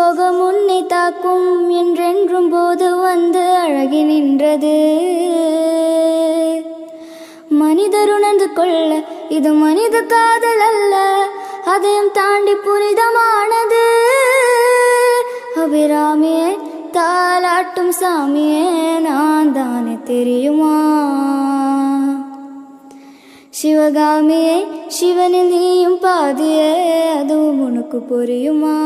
சோகம் உன்னை தாக்கும் என்றென்றும் போது வந்து அழகி நின்றது. மனிதர் உணர்ந்து கொள்ள இது மனித காதல் அல்ல, அதையும் தாண்டி புனிதமானது. அபிராமியே தாலாட்டும் சாமியே நான் தானே தெரியுமா? சிவகாமியே சிவனில் நீயும் பாதியே அதுவும் உனக்கு புரியுமா?